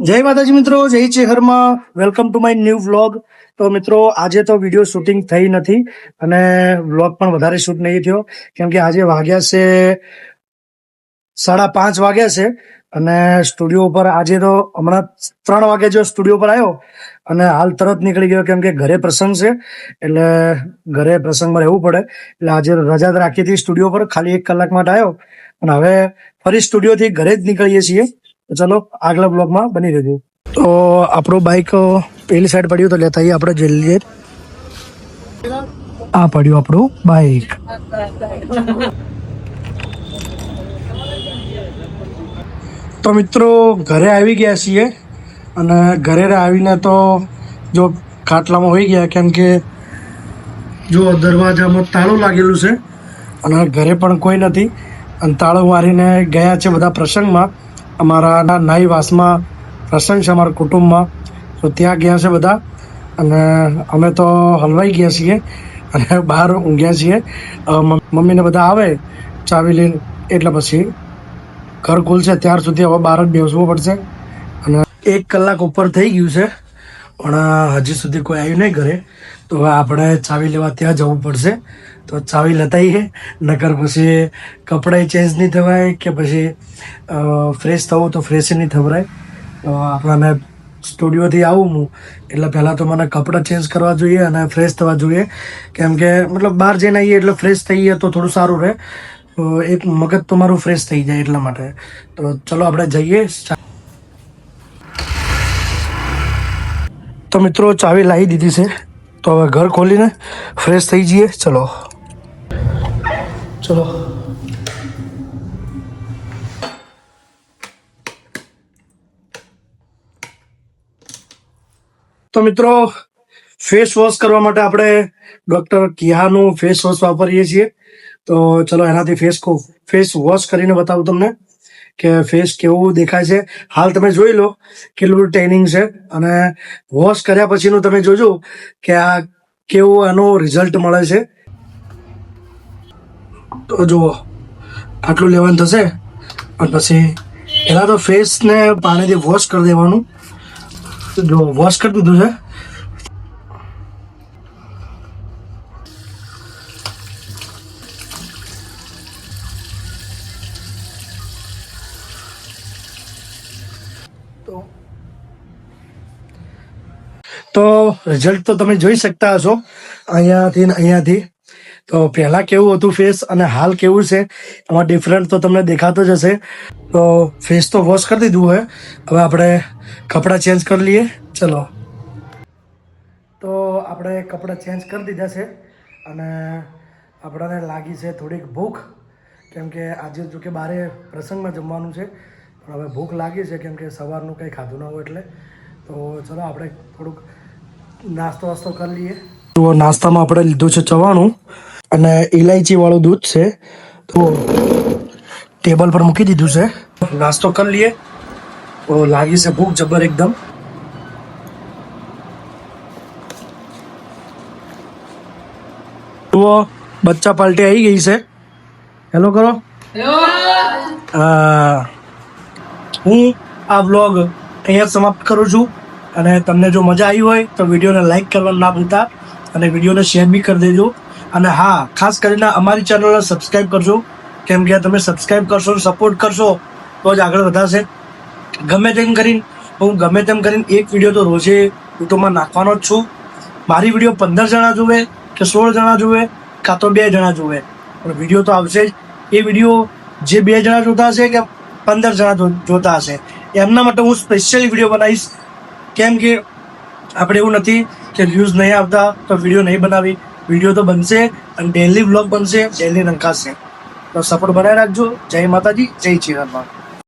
જય માતાજી મિત્રો, જય ચેહરમાં, welcome to my new vlog. તો મિત્રો આજે તો વિડીયો શૂટિંગ થઈ નથી અને વ્લોગ પણ વધારે શૂટ નહીં થયો કેમ કે આજે વાગ્યા છે 5:30 વાગ્યા છે અને સ્ટુડિયો ઉપર આજે તો હમણાં 3 વાગે જો સ્ટુડિયો પર આવ્યો અને હાલ તરત નીકળી ગયો કેમ કે ઘરે પ્રસંગ છે એટલે ઘરે પ્રસંગમાં રહેવું પડે એટલે આજે રજા રાખી હતી સ્ટુડિયો પર, ખાલી 1 કલાક માટે આવ્યો અને હવે ફરી સ્ટુડિયોથી ઘરે જ નીકળીએ છીએ. તો ચલો આગલા બ્લોગમાં બની રહેજો. તો આપણું બાઇક પેલી સાઈડ પડ્યું તો લેતા આવીએ આપણે જલ્દી. આ પડ્યું આપણું બાઇક. તો મિત્રો ઘરે આવી ગયા છીએ અને ઘરે આવીને તો જો ખાટલામાં હોઈ ગયા કેમ કે જો દરવાજામાં તાળું લાગેલું છે અને ઘરે પણ કોઈ નથી અને તાળું મારીને ગયા છે બધા પ્રસંગમાં. અમારા નાઈ વાસમાં પ્રસંગ છે અમારા કુટુંબમાં, તો ત્યાં ગયા છે બધા અને અમે તો હલવાઈ ગયા છીએ અને બહાર ઊંઘ્યા છીએ. મમ્મીને બધા આવે ચાવી લઈને એટલે પછી ઘર ખુલશે ત્યાર સુધી હવે બહાર જ બેસવું પડશે. અને 1 કલાક ઉપર થઈ ગયું છે પણ હજી સુધી કોઈ આવ્યું નહીં ઘરે, તો હવે આપણે ચાવી લેવા ત્યાં જવું પડશે. તો ચાવી લેતા આવીએ, નકર પછી કપડાં ચેન્જ નહીં થવાય કે પછી ફ્રેશ થવું તો ફ્રેશ નહીં થવાય. તો આપણાને સ્ટુડિયોથી આવું હું એટલે પહેલાં તો મને કપડાં ચેન્જ કરવા જોઈએ અને ફ્રેશ થવા જોઈએ કેમ કે મતલબ બહાર જઈને આવીએ એટલે ફ્રેશ થઈએ તો થોડું સારું રહે, તો એક મગજ તો મારું ફ્રેશ થઈ જાય એટલા માટે. તો ચલો આપણે જઈએ. તો મિત્રો ચાવી લાવી દીધી છે તો હવે ઘર ખોલીને ફ્રેશ થઈ જઈએ. ચલો. તો મિત્રો ફેસ વોશ કરવા માટે આપણે ડૉક્ટર કિયાનું ફેસ વોશ વાપરીએ છીએ. તો ચલો એનાથી ફેસ વોશ કરીને બતાવું તમને કે ફેસ કેવું દેખાય છે. હાલ તમે જોઈ લો કેટલું ટેનિંગ છે અને વોશ કર્યા પછીનું તમે જોજો કે આ કેવું એનું રિઝલ્ટ મળે છે. તો જુઓ આટલું લેવાનું થશે અને પછી પહેલાં તો ફેસને પાણીથી વોશ કરી દેવાનું. જો વોશ કરી દીધું છે. તો રિઝલ્ટ તો તમે જોઈ શકતા હશો અહીંયાથી ને અહીંયાથી. તો પહેલાં કેવું હતું ફેસ અને હાલ કેવું છે એમાં ડિફરન્ટ તો તમને દેખાતો જ હશે. તો ફેસ તો વોશ કરી દીધું હોય, હવે આપણે કપડાં ચેન્જ કરી લઈએ. ચલો. તો આપણે કપડાં ચેન્જ કરી દીધા છે અને આપણાને લાગી છે થોડીક ભૂખ કેમ કે આજે જો કે બારે પ્રસંગમાં જમવાનું છે પણ હવે ભૂખ લાગી છે કેમ કે સવારનું કંઈ ખાધું ના હોય એટલે. તો ચલો આપણે થોડુંક નાસ્તો કરી લઈએ. તો નાસ્તામાં આપણે લીધું છે ચવાણું અને ઇલાયચીવાળું દૂધ છે, તો ટેબલ પર મૂકી દીધું છે. નાસ્તો કરી લઈએ. તો લાગી છે ભૂખ જબર એકદમ. તો બચ્ચા પાર્ટી આવી ગઈ છે. હેલો કરો. હું આ વ્લોગ અહીંયા સમાપ્ત કરું છું અને તમને જો મજા આવી હોય તો વિડીયોને લાઈક કરવાનું ના ભૂલતા અને વિડીયોને શેર બી કરી દેજો. અને હા, ખાસ કરીને અમારી ચેનલને સબસ્ક્રાઈબ કરજો કેમ કે તમે સબસ્ક્રાઈબ કરશો, સપોર્ટ કરશો તો જ આગળ વધારશે. ગમે તેમ કરીને એક વિડીયો તો રોજે યુટ્યુબમાં નાખવાનો જ છું. મારી વિડીયો 15 જણા જુએ કે 16 જણા જુએ કાં તો 2 જણા જુએ પણ વિડીયો તો આવશે જ. એ વિડીયો જે 2 જણા જોતા હશે કે 15 જણા જોતા હશે એમના માટે હું સ્પેશિયલ વિડીયો બનાવીશ કેમ કે આપણે એવું નથી કે વ્યૂઝ નહીં આવતા તો વિડીયો નહીં બનાવી. વિડીયો તો બનશે અને ડેલી વ્લોગ બનશે, ડેલી નંખાશે. તો સપોર્ટ બનાવી રાખજો. જય માતાજી, જય ચિરાગમાં.